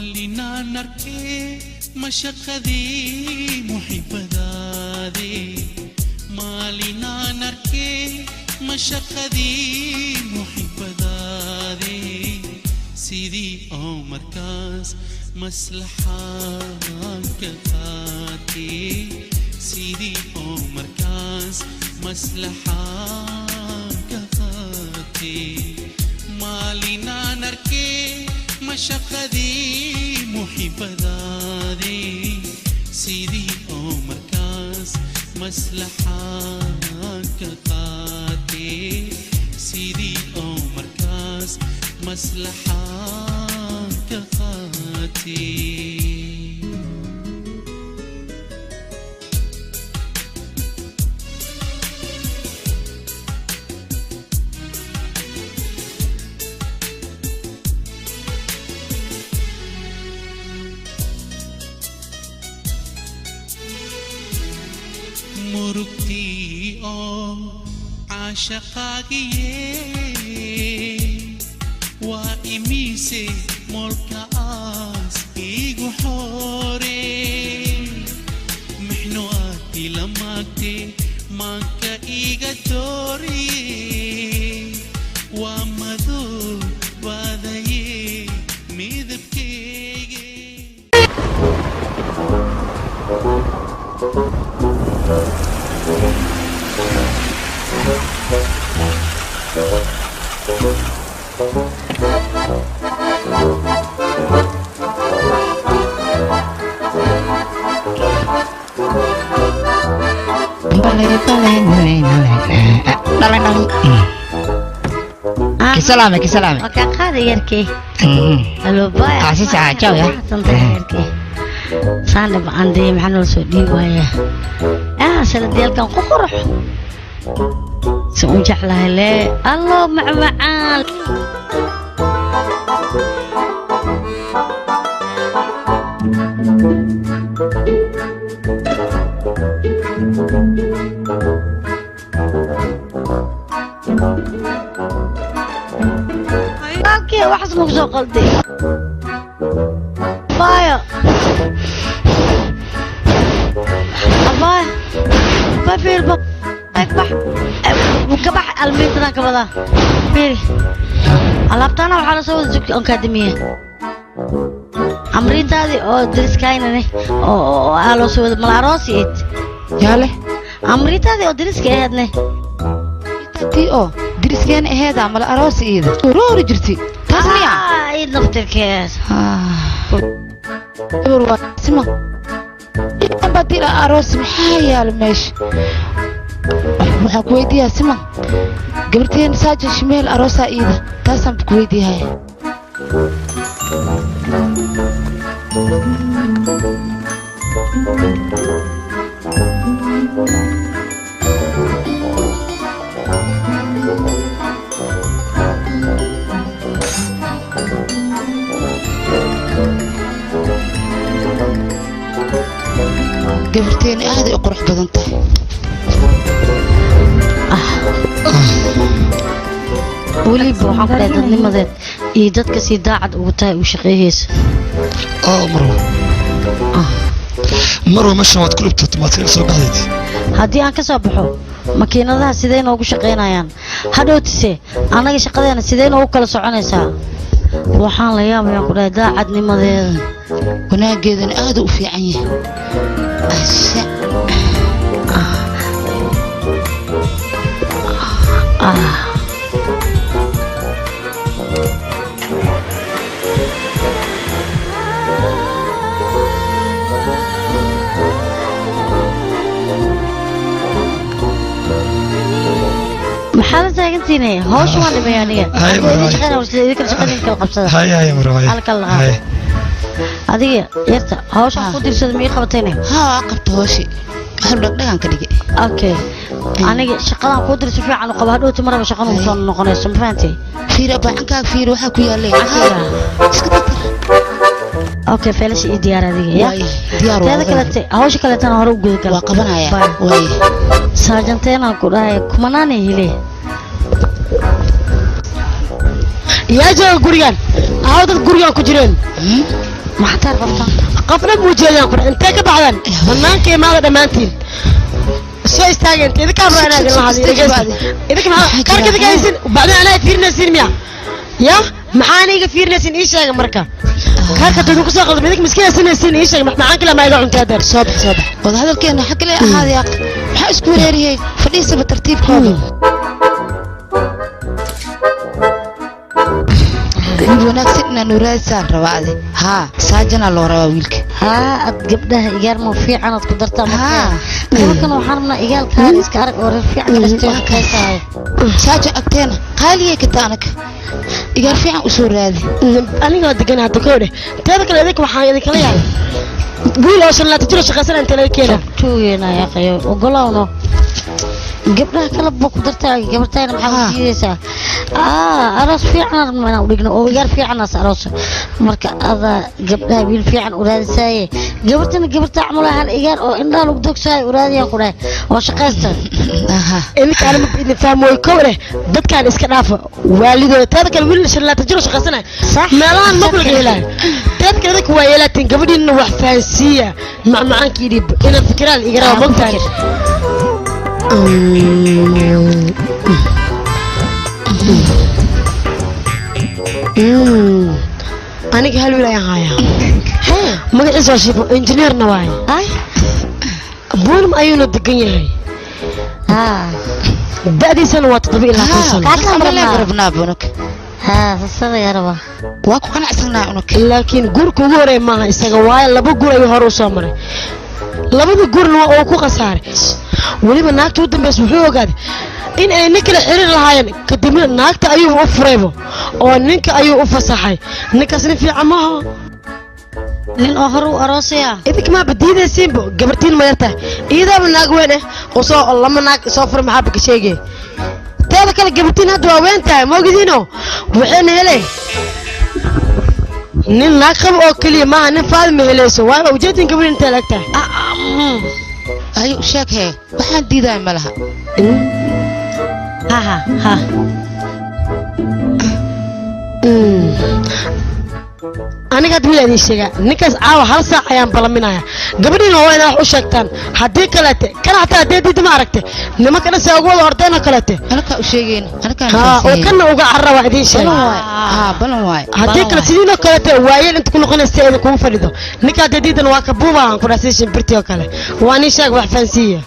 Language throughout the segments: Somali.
مالنا نركي مشقدي محب ذادي مالنا نركي مشقدي محب ذادي سيدي أو مركز مصلحة كفاتي سيدي أو مركز مصلحة كفاتي مالنا نركي مشقدي محب ذادي سيدي أو مركز مصلحة كفاتي سيدي أو مركز مصلحة كفاتي مركتي أو عاشقاكي وإميسي ملكا آس إيغو حوري محنواتي لماكتي مانكا إيغا دوري ومدو وذي ميذبكي كسلامة كسلامة. وكان قاعد يركي. الو باي. عسيس عاجو يا. يركي. صانب عندي محل سودي ويا. سلديال كان قرح. سأنجح لها ليه الله معان. اوكي واحد مخزوق قلبي بايا بايا بايا في البق اكبح وكبح الميتنا كبدا فيري alabtana waxa la soo wada akademiya amrintaadi oo diriskaynane oo alo soo wada malaroosiid yaale amrintaadi oo diriskaydne tii oo diriskeen aheed amal aroosiid roori jirti tasmiya ay naftirkees urwa sima badila aroos maxaa yaal meesh waxa ku weydiyaa sima gabarteen saaja shimeel aroosa iida taasaan ku weydiyahay gabarteen aad ay qurux badan tahay ولي بوحان كده دادني مدد إيداد كسي داعد وطاي وشقيهيس مروة مشروعات كلها بتتماثيل سوق هذه هدي أنا كسبحه ماكينة ده سيدين أو شقينا يعني هذا وتسي أنا شقينا سيدين أو كلا سعنيسا وحان ليام يقول داعدني مدد كنا جدا أهدوا في عيني محل تاجنتيني هوش ما نبيانية هاي مروي شقينا وسيدي كل شقينا كل قبصة هاي مروي على كل هاي هذه يرتا هوش خود يرسل مي قبتيني ها قبت هوشي هبدأ دقان كدقي اوكي أنا شقنا قدر سفيع عن قبادو تمر بشقنا وصلنا نقني سمفانتي فير أبا عنك فير وحكوا يالله اوكي فلش ديار هذه يا ديار هذا كلتي هوش كلتي انا هروب جود كلا وقبنا يا واي ساجنتين اكو كماناني هلي يا جو غوريان عاود غوريان كجرين maxaa qabtaa qofna muujeedaan ku intee ka baxdan banaanka imaada dhamaantiin soo istaageen idinka raana idin la hadlay idinka ma karka dagaysin bacda ana fiirnaysin miya ya maxaan iga fiirnaysin ii sheeg marka karka dadku soo qaldan idinka miskiinaysin ii sheeg maxaan kala ma iga cuntaa dar soo bax wada hadalkeena xaq leh ahaad yaa waxa isku weerariyay fadhiisa tartiibkooda wiil wanaagsan inaan nuraasaan rabaade haa saajana loo rabaa wiilka haa ad gabdhaha igaar ma fiican ad ku dartaa markaa kan waxaan rabnaa igaalkaan iska arag oo reer fiican dhashtay kaysaay saaja agteena qaaliye ka taanaka igaar fiican u soo raadi aniga degan hadda koodhe teeda kale idinka waxaan idin kala yaabay wiil oo shan laata jiro shaqaysan inta laga keenay tuugeena yaa qayo ogolawno gabdhaha kala boo ku dartaa gabartayna maxaa u diidaysaa aroos fiican ma u dhigno oo igaar fiicanaas aroos marka ada gabdhaha wiil fiican u raadisaaye gabartana gabarta camalahan igaar oo indhaha lagu dogsaay u raadiyaan ku dhahay oo shaqaysta inta aan idin fahmoy koole dadkaan iska dhaafa waalidooda teeda kale wiil shan laata jiro shaqaysanay meelahan ma kula geelay teeda kale dadku waa yeelatiin gabadhiina wax fahansiiya macmacaankii dhib ina fikiraan igaar mogtahay aniga hal wiil ayaan hayaa magaciisa shifo injineerna waaye buulm ayuuna degan yahay da'diisana waa 7 sasada yaraba waa ku qanacsanaa unug laakiin guurka ugu horeey maaha isaga waaye 2 guur ayuu hore u soo maray 2 guurna waa uu ku khasaaray waliba naagta u dambeysay wuxuu ogaaday in ay ninka la xiriir lahaayeen kadibna naagta ayuu u furaybo oo ninka ayuu u fasaxay ninkaas nin fiican maaha nin oo hore u aroosaya idinka ma badiidaysiinbo gabartiin ma yartahay iidaaba naag weyn oo soo lama naag soo furay maxaa baka sheegay teeda kale gabartiin hadda waa weyn tahay moogdiino waxayna helay nin naag qabo oo kaliya maaha nin faadma helayso waa ujeedin gabartiin inta lagtahay ayu sheekay waxaan diiday malaha ha aniga hadda wiil sheega ninkaas caawa hal saac ayaan balaminaya gabadhiina waa inay wax u sheegtaan haddii kaleete kana hataa haddii diidma aragte nimanka dhan saa ugu wada ordayna kaleete anaka u sheegeen oo kana uga carraba idiin sheega balan waay haddii kale sidiinoo kaleete waayeen inta ku noqonaysa idin kugu fadhido ninka haddii diidan waa ka buubaan ku dhaasay shimbirtii oo kale waa nin sheeg wax fahansiiya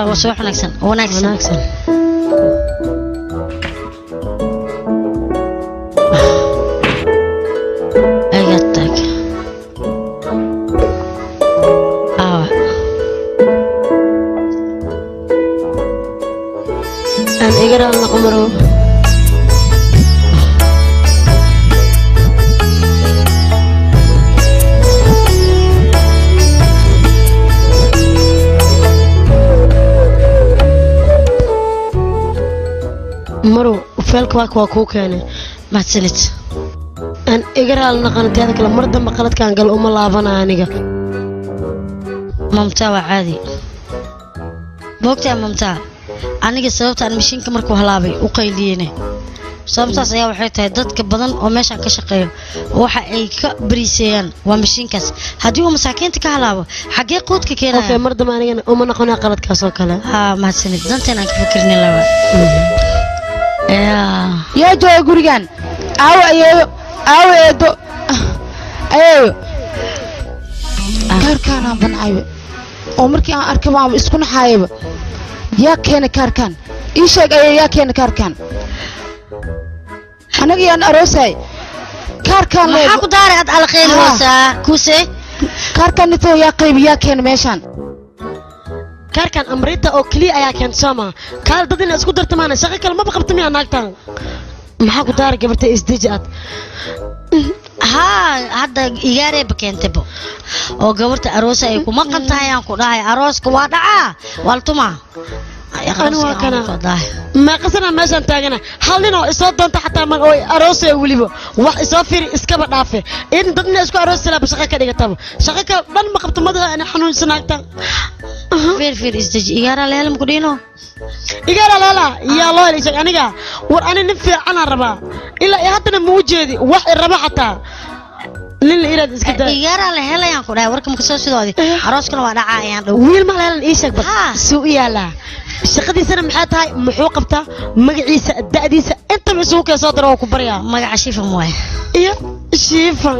وسوي ونكسن أجتك أنا إجرا نقمرو مرو فالك واكوا كوكاني ما تسلت أن إجرا نقنت هذا كلام مرة ما قلت كان قال لافنا أنيقا ممتع وعادي بوقتها ممتع أنيقا سببت أن مشينك مركو هلابي وقيليني sababtaas ayaa waxay tahay dadka badan oo meeshan ka shaqeeyo waxa ay ka bariisayaan waa mashiinkaas haddii uu masaakiinta ka halaabo xagee qoodka keenaya okay mar dama aniga uma noqonaa qaladkaas oo kale ma sanid danteen aan ka fikirnay laba yaa jooga gurigan aawo eedo kaarkaanaan bancayba oo markii aan arkay waan isku naxaayaba yaa keena kaarkaan ii sheeg yaa keena kaarkaan anaga yaan aroosay kaarkaan maxaa ku daaray ad alqeen wasa kuse kaarkaan inta yaa qaybiyaa keen meeshan kaarkaan amrita oo kaliya ayaa keen sama kaal dad in isku dartamaana shaqo kale ma qabto miyaa naagtan maxaa ku daaray gabarta isdijaad hadda igaaree bakeentebo oo gabarta aroosa ay ku maqan tahay aan ku dhahay arooska waa dhacaa waltuma أنا وكنا ما قصنا ماشان تاجنا حالنا إصاب دون تحت من أو أروس وليبو وإصاب في إسكاب دافع إن ضدنا إسكو أروس لا بشقة كده كتاب شقة من ما قبت مدة أنا حنون سناكتا فير استجي يارا ليلم كدينو إيجار لا يا الله اللي شق أنيقا وأنا نفع أنا الربا إلا هاتنا موجودي واحد الربا حتى للإيراد إسكت يارا لهلا يا كودا وركم كسوسي دودي عروسكنا waa dhacayaan dhow wiil ma leelan ii sheeg bad suu yaala shaqadiisana maxay tahay muxuu qabtaa magaciisa da'diisa inta isugu ka soo daro ku baryaa magaca shiifan waay iyo shiifan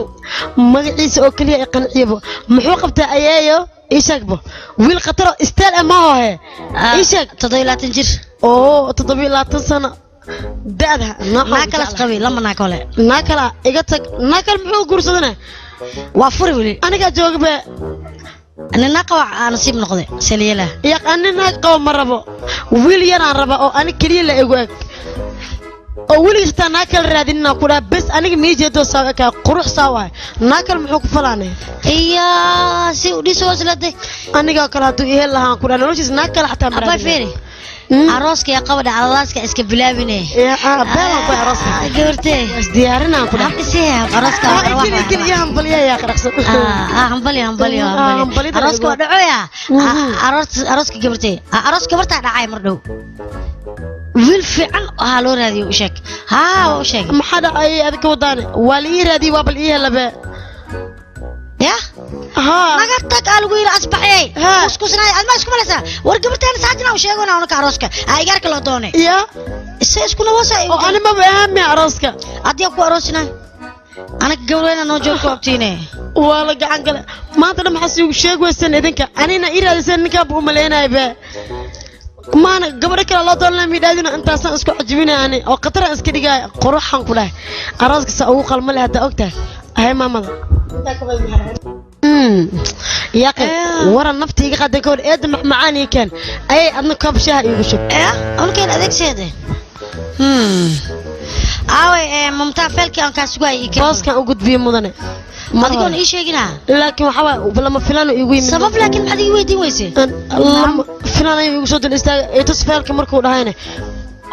magaciisa oo kaliya ay qanciyabo muxuu qabtaa ayeeyo ii sheegbo wiil qataro istaal ama hoohe ii sheeg 27 jir oo 27 sano da'da naakala qabi lama naakale naakala iga tag naakal muxuu guursadana waa furi wali aniga joogba أنا نقوى نصيب نقضي سليلة يا أنا نقوى مرة ويليان ربا أو أنا كليلا إيجوك أو ويلي استناكل رادينا كورا بس أنا ميجي دو سوا كقروح سوا ناكل محوك فلاني إياه سيودي سواس لدي أنا قاكلاتو إيه لها كورا نلوش ناكل حتى مرة أبا فيري عروسك يا قبض على راسك اسك بلابني يا بلا باي عروسك قرتي بس ديارنا كورا حسيه عروسك كل يا همبليا يا خرخص همبلي عروسك ودعويا عروسك قبرتي عروسك قبرتها دعاي مردو wiil fiican waxa loo raadiyo u sheeg ها u sheeg maxaa ay adka wadaan wali raadi waa bal ii helabe يا ها نقطك قالوا يلا أصبحي اسكسنا ما اسكو ملسا ورقبتين ساجنا وشيغونا ونك عروسك هاي غارك لو دوني يا اسكنا وسا انا ما بهم يا عروسك ادي اكو عروسنا انا قبلنا نو جوج وقتينه والله gacan kale maanta dhan maxaa soo sheegaysan idinka anina iraadaysan ninka buu maleynayba maana gabadha kale loo doonay midadina intaasan isku xajibinaani oo qatar iska dhigay quruxan ku leh arooska sa ugu qalma leh hada ogtahay ay maamada يا أخي ورا نفتي قاعد يقول إيه معاني كان أي أنا كاب شهر يقول إيه أنا كان أديك سيده أوي ممتع فلك أنا كاسوي باس كان أقول بيه مدني ما تقول إيش يجينا لكن وحوا وبلما فلان يقول سبب لكن ما تيجي ويدي ويسي لما فلان يقول صوت الاستاذ يتصفى كمركو هنا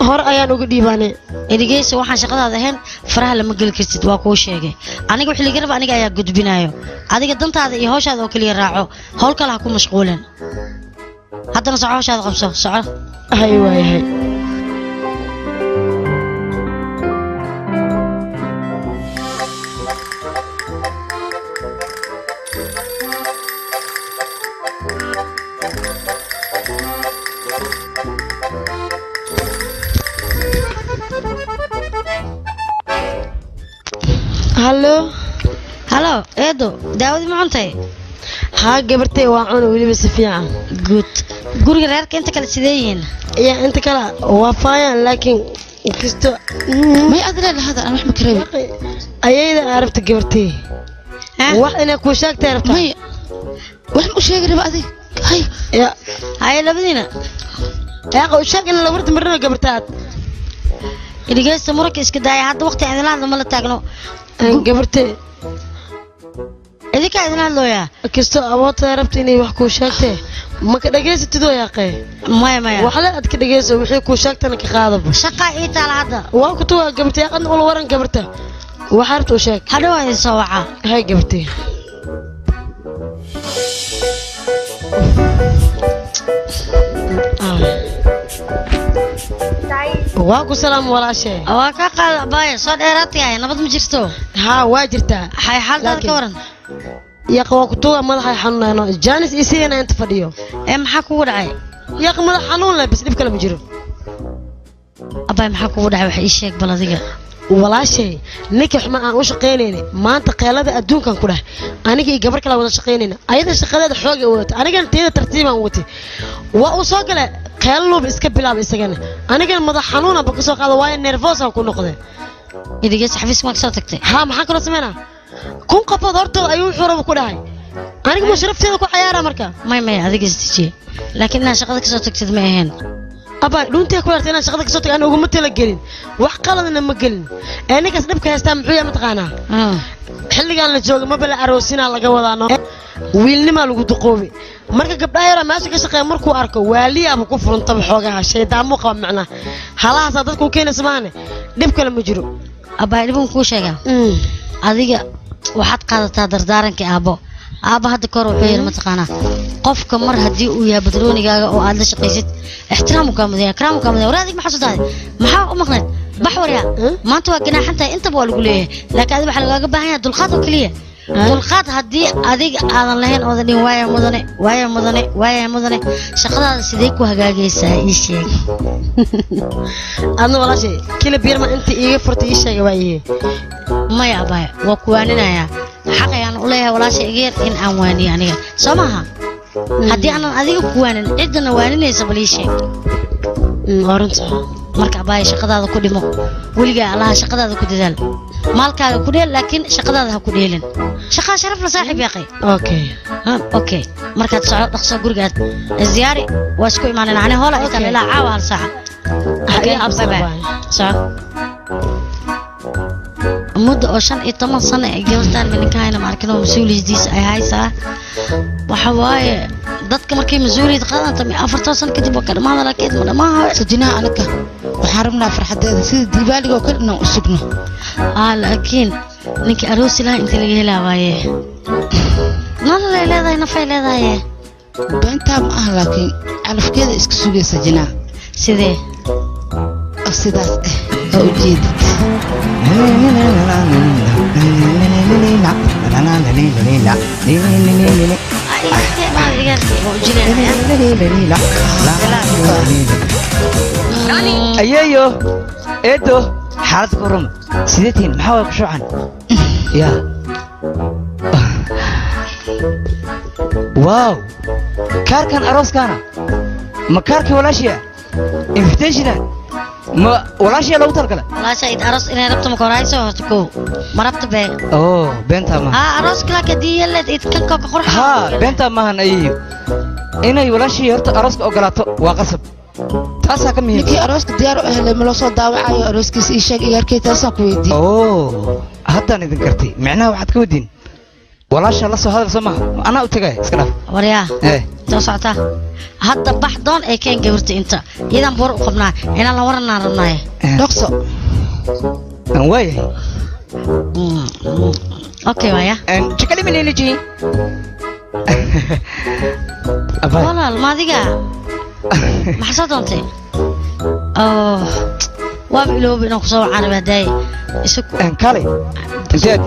hor ayaan ugu dhiibaanay edigeysa waxaan shaqadaada ahayn faraha lama gal kartid waa kuu sheegay aniga wixii laga raba aniga ayaa gudbinayo adiga dantaada iyo hawshaada oo kaliya raaco hawl kale ha ku mashquulan haddana soco hawshaada qabso soco hay waay hay هلو هلو ايدو داودي ما انتي ها قبرتي وعون ولي بس فيها جود غوري ريرك انت كلا سيدين يا انت كلا وفايا لكن كستو ما ادري هذا انا مش مكرهه ايدا عرفت قبرتي واحنا كوشاك تعرف ما وين مش يقرا بعدي هاي يا هاي لبدينا يا كوشاك انا لو ورت مرنا قبرتات إديجيس مرك إسك داي هذا وقت عندنا لما لا تاكلوا قبرتي إذا عندنا لويا كستو أبوت عرفتني وحكو شاكته ما كدجيس تدو يا أخي ما وحلا أتكدجيس وحكو شاكته أنا كخاضب شقة إيه تعال هذا وأكتو قبرتي أنا ولا ورن قبرته وحرت وشاك هذا وين سواعة هاي قبرتي واكو سلام ولا شيء واكا قال باي صاد إيراتي هاي نبض مجرتو ها واجرتها هاي حال ذا كورن يا قوا كتوه ملح حنانه جانس يسينا أنت فديو محكو دعي يا قوا ملح حنون لا بس نبكي مجرو أباي محكو دعي وحي الشيك بلاديقة ولا شيء نكح ما وش قينيني ما أنت قيلة الدون كان كله أنا كي قبرك لو شقينينا أيضا شقيلة حوجة وت أنا كان تيجي ترتيبا وتي وأوصاقله قيلوا بإسكبلا بإسكانه أنا كان مضحنونا بقصة قالوا واي نيرفوسا وكل نقطة إذا جيت حفيز ما كسرتك ها ما حكوا رسمنا كون قبض أرتو أيوه حرب كلها أنا كم شرفت هذا كل حياة مركا ما هذيك استشي لكن أنا شغلك كسرتك تدمي هن أبا دون تأكل أنا شغلك كسرتك أنا وقوم تلقين وحقلا أنا مقلن أنا كسبك هستام حياة متقانا حلي قال الجوج ما بلا عروسين على جوالنا ويلني ما لقوا تقوبي مركا قبل أيرا ماشي كشقي مركو أركو والي أبو كفر انطبع حوجها شيء دامو قام معنا خلاص صدقكم كين اسمعني نبكي لمجرو أبا يبون كوشة هذيك waxaad qaadataa dardaaranka aabo aaba hadda kor wuxuu yiri mataqaanaa qofka mar hadii uu yahay badroonigaaga oo aad la shaqaysid ixtiraam ka mudaya karaam ka mudaya waradig maxaa soo daaday maxaa u maqnay baxwariya maanta waa ganaaxantahay inta waa lagu leeyahay laakiin adiga waxa lagaaga baahan yahay dulqaad oo kaliya dulqaad hadii adiga aadan lahayn oo dhan waaya mudane shaqadaada sidee ku hagaagaysaa ii sheeg adna walaashay kila biirma inta iiga furtay ii sheegay waaye maya abaya waa ku waaninayaa xaq ayaan u leeyahay walaashay iga yar in aan waaniyo aniga soo maaha haddii aanan adiga ku waanin ciddana waaninaysa bal ii sheeg runta marka abaya shaqadaada ku dhimo weligaa allaha shaqadaada ku dadaal maalkaaga ku dheel laakiin shaqadaada ha ku dheelin shaqaa sharaf la saaxiib yaaqay okay markaad soco dhaqso gurigaad ziyaari waa isku imaanayna ani hoola ay kale ilaa caawa hal saaca muddo oo 15 sano ay gabartaan minkaayna markano masuuliyadiisa ay haysaa waxa waaye dadka markay masuuliyad qaadanta 4 sano kadib ka dhamaada laakiin ma dhamaha sajinaa anaga waxaan rabnaa farxadeeda sida diibaaliga oo kale inaan u sugno laakiin ninkii aroos ilaha inta laga helaa waaye nolol ay leedahay nafay leedahay beentaa ma aha laakiin calafkeeda iska sugaysa jinaa sidee sidaas oo ujeedid ayeeyo eedo xaalad ku rum sideetiin maxaa way ku shucan ya wow kaarkan arooskaana ma kaarkii walaashiya invitationa ما ولا شيء لو تركله ولا شيء أرس إني ربط مكورايسو هتكو مربط به بنتها ما أرس كلا كدي اللي يتكلم كقرحة بنتها ما هنأيه إنه ولا شيء هرت أرس أقلاته وقصب تاسا كم هي نكي أرس كديار أهل ملوصو داوع أي أرس كيس إيشك إياركي تاسا كويدي حتى أنا ذكرتي معناه واحد كودين ولا شيء الله هذا سماه أنا أتجاه اسكنا وريا توسعته هذا بحضان أي كان جورتي أنت إذا بور قبنا هنا لورنا رناي نقصه وين أوكي ويا شكلي من اللي جي والله ما دقة ما حصلت أنت وابلو بنقصه عن بداي كالي أنت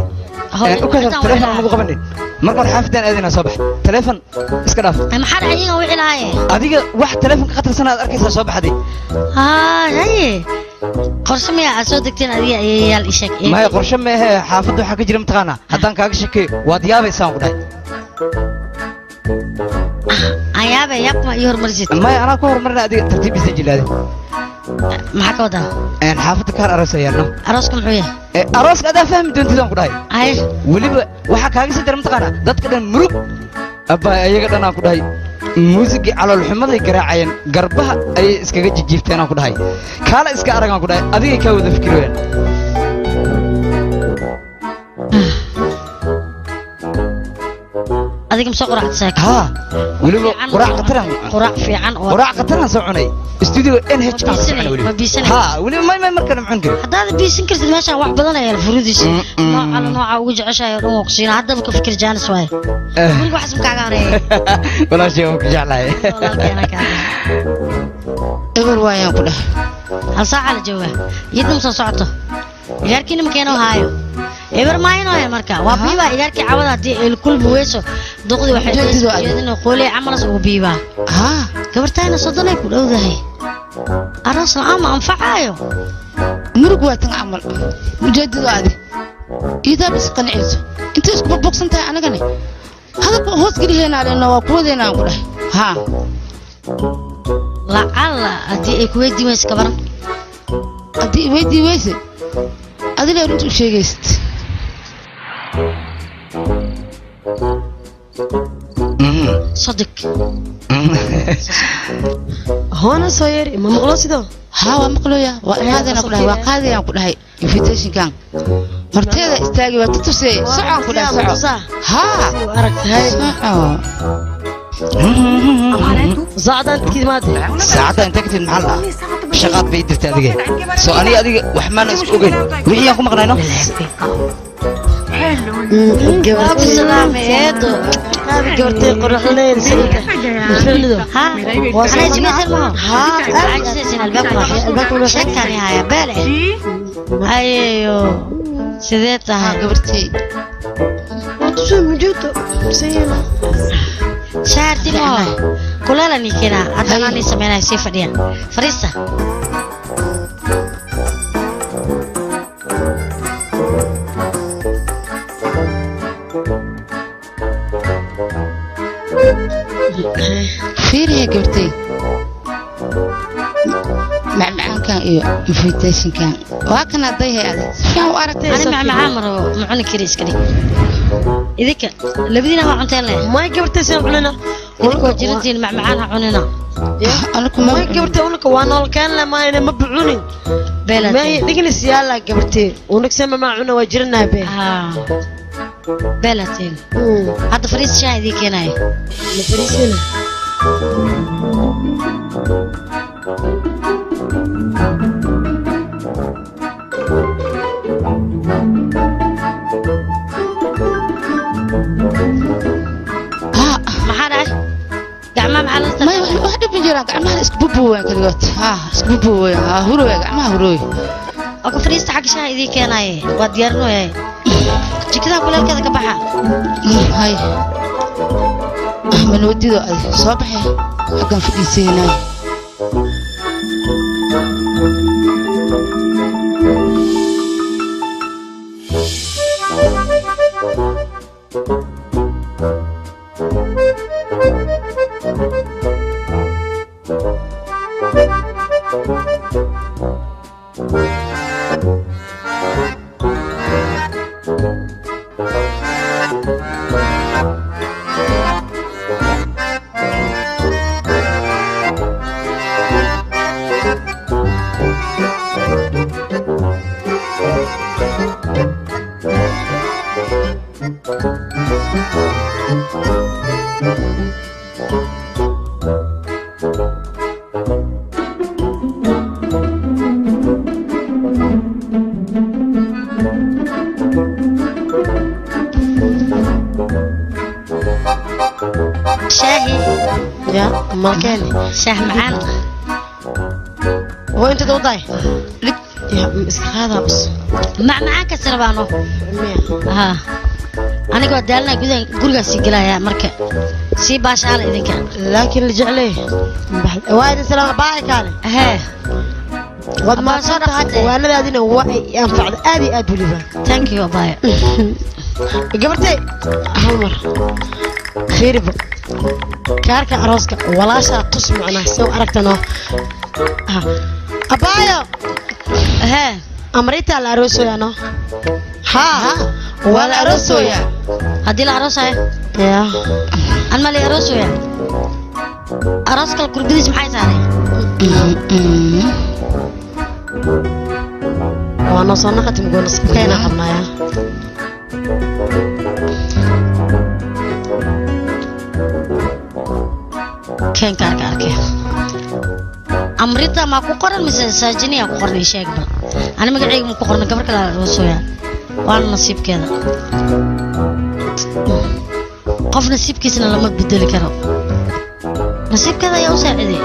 وكذا تلفون أنا مقبلني مرة حافظين أذينا صباح تلفون إسكراف ما حد عينه وعلاي هذيك واحد تلفون قطر سنة أركز صباح هذه هاي قرشم يا أسودكتين هذه يا الإشك ما هي قرشم هي حافظ وحكي جرم تغانا حتى كاك شكي واديابي سام قداي أيابي ياب ما يهر مرجت ما أنا كهر مرة هذه ترتيب يسجل هذه ما كودا أنا حافظ كار أرس يارنا أرسكم حويه أرس كذا فهم دون تزام قداي أي ولي وحكي هاي سدرم تغانا دت كذا مروب أبا أيه كذا أنا قداي موسيقى على الحمد يقرأين قربها أي إسكاج جيفتنا قداي كلا إسكا أرجع قداي أذيك كود فكرين أذيك مسقرع تساك ولي قراء قطران صعني استوديو NH ما بيسني ولي ما مركنا معك هذا بيسن كرت ماشي واحد بدنا يا الفروديس نوع على نوع وجه عشاء وقصينا هذا بفكر جانس واي ولي واحد اسمك عقاري ولا شيء جعله إبر ويا كله هل ساعة على جوا يدنا صعته ياركين مكانه هايو إبر ما ينو يا مركا وبيبا ياركي عوضة دي الكل بويسو دقدي واحد يدنا قولي عمل سو بيبا كبرتاينا صدنا يقول أو ذهي أرسل أما أنفعايو مرقوا تنعمل مجدد هذه إذا بس قنعيسو أنت اسكو بوكس أنت أنا قني هذا هوس قري هنا لأنه وقودنا أقوله لعل أدي إكويدي ويس كبرن أدي ويدي ويس أدي لا رنتو شيء جست صدق هون صاير ما مقلص ده مقلويا وهذا أنا أقوله وقاضي أنا أقوله invitation كان مرتين استاجي وتتوسي ساعة كلها ساعة أركت هاي ساعة أنت كذا ما تدري ساعة أنت كذا محلها شغال بيد التأذية سؤالي هذه وحمان اسكوجين وهي يكون مقنعنا حلو السلام يا هذه قرتي قرح لين سيدة فعلده ها أنا جميت المهم ها عجزتنا الباك شكاني هاي بالي أيوه سيدتها gabartay وتشو موجودة سيدة شارتي ما كلنا نيكنا أتنا نسمينا سيف ديان فريسة fiiriya gabartay macmacaankan iyo invitation-kan waa kan hadday hay-ada si fiican u aragtay أنا مع عمرو معوني كريس كري إذاك لبدينا ما عنتين له ما قبرتي سيقولنا إذاك وجرتين مع معانا عننا anaku ما قبرتي ونك وانا كان لما أنا مبعوني ما بلا دقني سيالة قبرتي ونك سما ما عنا وجرنا به بلاتين هذا فريس شاهدي كناي فريسنا ما حدا gacmaha maxaa la may wax dhib ma jiraan gacmaha isku bubuween kaligood isku bubuween hurooy gacmaha hurooy oo ka fariista xag shaah idin keenaye waa diyaarinoyay jikada kuleelkeeda ka baxa hay man wadido ay soo baxay xaggan fadhiisanay مالكاني شاه معانا وانت توضعي يا هذا بس معاك سربانو ها أنا قاعد دالنا قرقة سجلها مركب سي باش على إذن كان لكن اللي جعله وايد سلام باي كان ها وضع ما صار وانا قاعدين ينفع ادي ادولي ثانك يو باي قبرتي عمر خير كارك عروسك ولا شيء تسمع انا سو اركتنا ابايا ها امريتا العروس يا نو ها ولا عروس يا هدي العروسة يا انا مالي عروس يا عروسك الكربيديس محاي ساري وانا صنعت نقول سكينة قبنا يا كان كاركاركي أمريتا ما كقرن مثل ساجني أو قرن شيء قبل أنا ما قاعد مقرن قبل كلا رسويا وأنا نصيب كذا قف نصيب كيسنا لما بدل كرو نصيب كذا يا سعيدي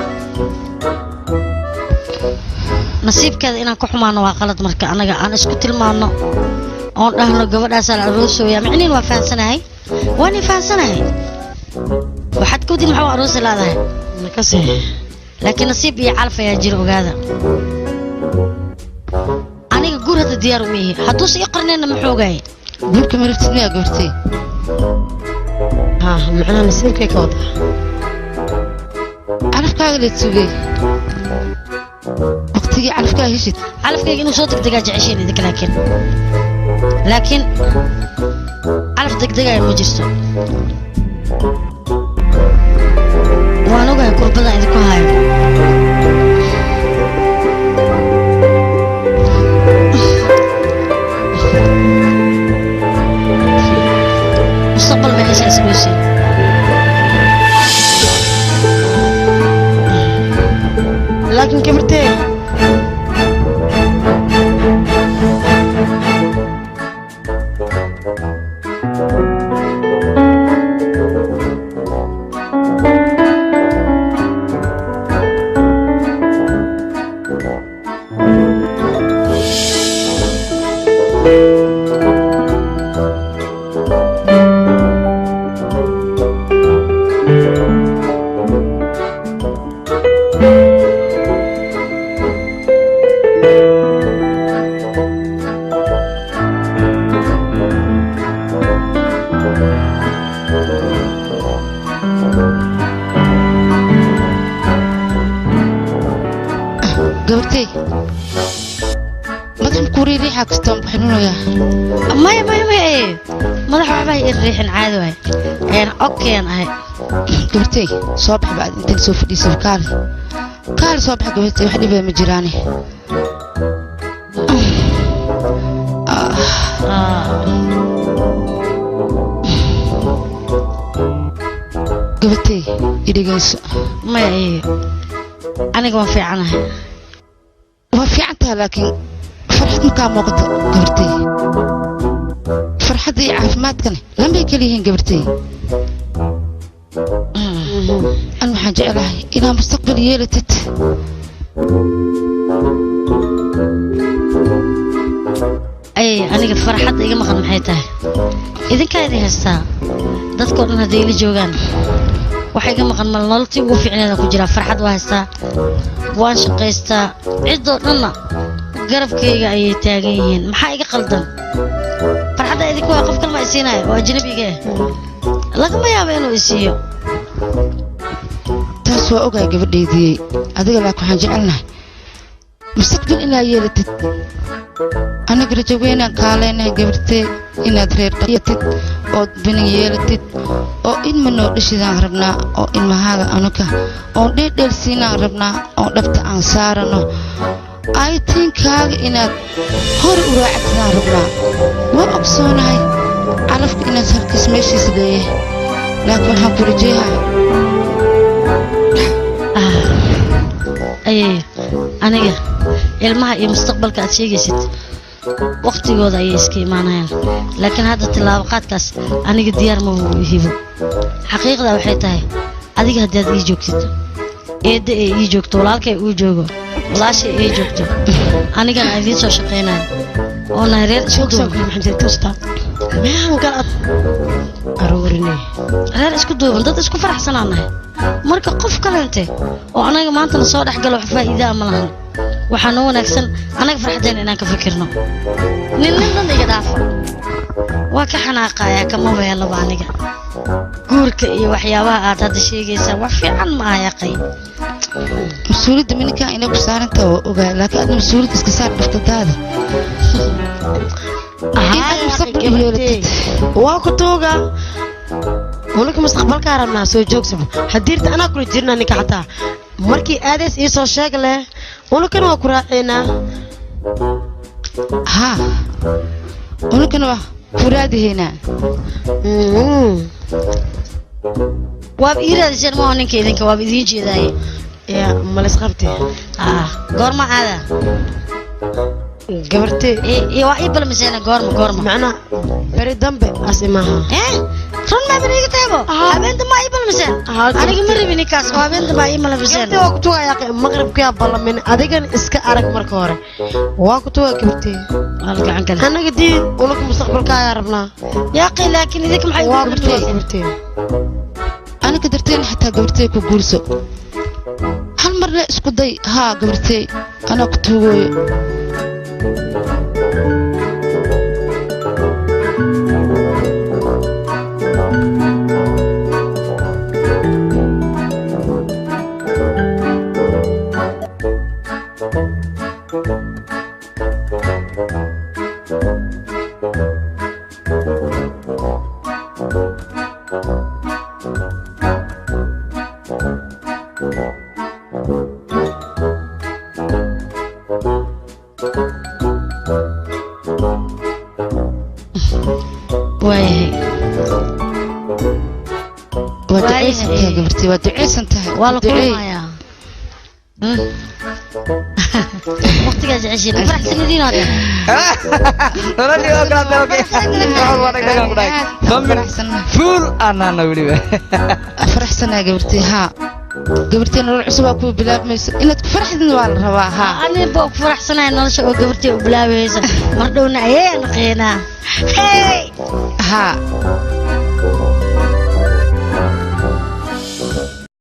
نصيب كذا إن كحمان وقلت مركا أنا اسكت المانو أون أهنا قبل أسأل الرسويا معنين وفان سنة هاي وأنا فان سنة هاي وحد كودي محو عروس هذا نكسي لكن نصيب يعرف يا جيرو هذا أنا أقول هذا ديار ميه حدوس يقرنين محوجاي قولك مرتني يا قرتي ها معنا نسيب كيك واضح عرف كاغلي تسوي وقتي عرف كاهشت عرف كيك إنه صوتك دقاج عشرين ذيك لكن عرف دقاج مجلسه وأنا أقول كربلاء إذا كهاي مستقبل ما يعيش أسبوعي لكن كبرتي gabartay madax kuuri riixa kastaan baxnuunaya maya madax waxba ay riixin caadi waay okeen ahay gabartay soo bax baad inta soo fadhiisay kaal soo bax gabartay wax dhibay ma jiraan gabartay idhigayso maya aniga waan fiicanahay waa fiicantahay laakiin farxad makaa muuqato gabartay farxadda iyo caafimaadkana lambay keliyihiin gabartay an waxaan jeclahay inaa mustaqbal yeelatid aniga farxadda iga maqan maxay tahay idinkaa idin haystaa dadkao dhan hadday ila joogaan waxa iga maqan mal nololtii ugu fiicneeda ku jiraa farxad waa haystaa waan shaqaystaa ciddoo dhanna garabkayga ayay taagan yihiin maxaa iga qaldan farxadda idinku waa qof kalma isiinaya oo ajnabiga lagama yaabo inuu isiiyo taas waa ogahay gabadhaydiyey adiga laakiin waxaan jecelnahay mustaqbal inaa yeelatid aniga rajo weynaan kaaleynahay gabartee inaad reer dhayatid ood binan yeelatid oo ilma noo dhashidaan rabnaa oo ilmahaaga anuga oon dheeldheelsiinaan rabnaa oon dhabta aan saarano aytiinkaaga inaad hore u raacatidaan rabnaa waa ogsoonahay calafka inaad halkiis meeshiis leeyahay laakiin waxaan ku rajeeyaa aniga ilmaha iyo mustaqbalka aad sheegaysid waqtigooda ayay iska imaanayaan laakiin hadda tilaabo qaadkaas aniga diyaar ma hibo xaqiiqda waxay tahay adiga haddaad ii joogtid eedda ee ii joogto walaalkay uu joogo walaashay ay joogto anigana aan idiin soo shaqaynayo oona reer isku duuban dad isku faraxsanaan nahay marka qof kaleente oo anaga maantana soo dhex galo wax faa'iidaa ma lahan waxaa noo wanaagsan anaga farxadeen inaan ka fikirno nin iga dhaafa waa ka xanaaqayaa kama weelaba aniga guurka iyo waxyaabaha aad hadda sheegaysaa wax fiican ma aha yaqay mas-uuliyadda mininkaa inay ku saarantaa waa ogaa laakiin aadna mas-uuliyadda iska saar dhaftadaada waa ku tuuga ولك مستقبل كارنا سو جوكسب حديرت أنا كل جيرنا نكحتها مركي آدس إيسو شغلة ولك أنا كراعينا ها ولك أنا كرادي هنا واب إيراد شر ما هنيك إذنك واب إذين شيء ذاي يا مالس خبتي قرما هذا قبرتي إيه وإيبل مسينا قرما معنا بري دمبي أسمعها رون ما بريك تابو أبين دم أيبل مسين أنا كمرة بيني كاس وأبين دم أيبل مسين أنت وقتها يا أخي مغرب كيا بالله من أديكن إسك أرك مركورة وقتها قبرتي أنا قدي ولك مستقبل كايا ربنا يا أخي لكن إذا محي قبرتي أنا قدرتين حتى قبرتي كجورسو هل مرة إسكودي ها قبرتي أنا كتوي وقت جاز عشرين فرح سنين هذا. فول أنا نقولي فرح سنة قبرتي ها قبرتي نروح عصبة كوي بلاد ميس إنك فرح نوال رواها. أنا بوك فرح سنة نرش قبرتي وبلاد ميس مردونا إيه نقينا. ها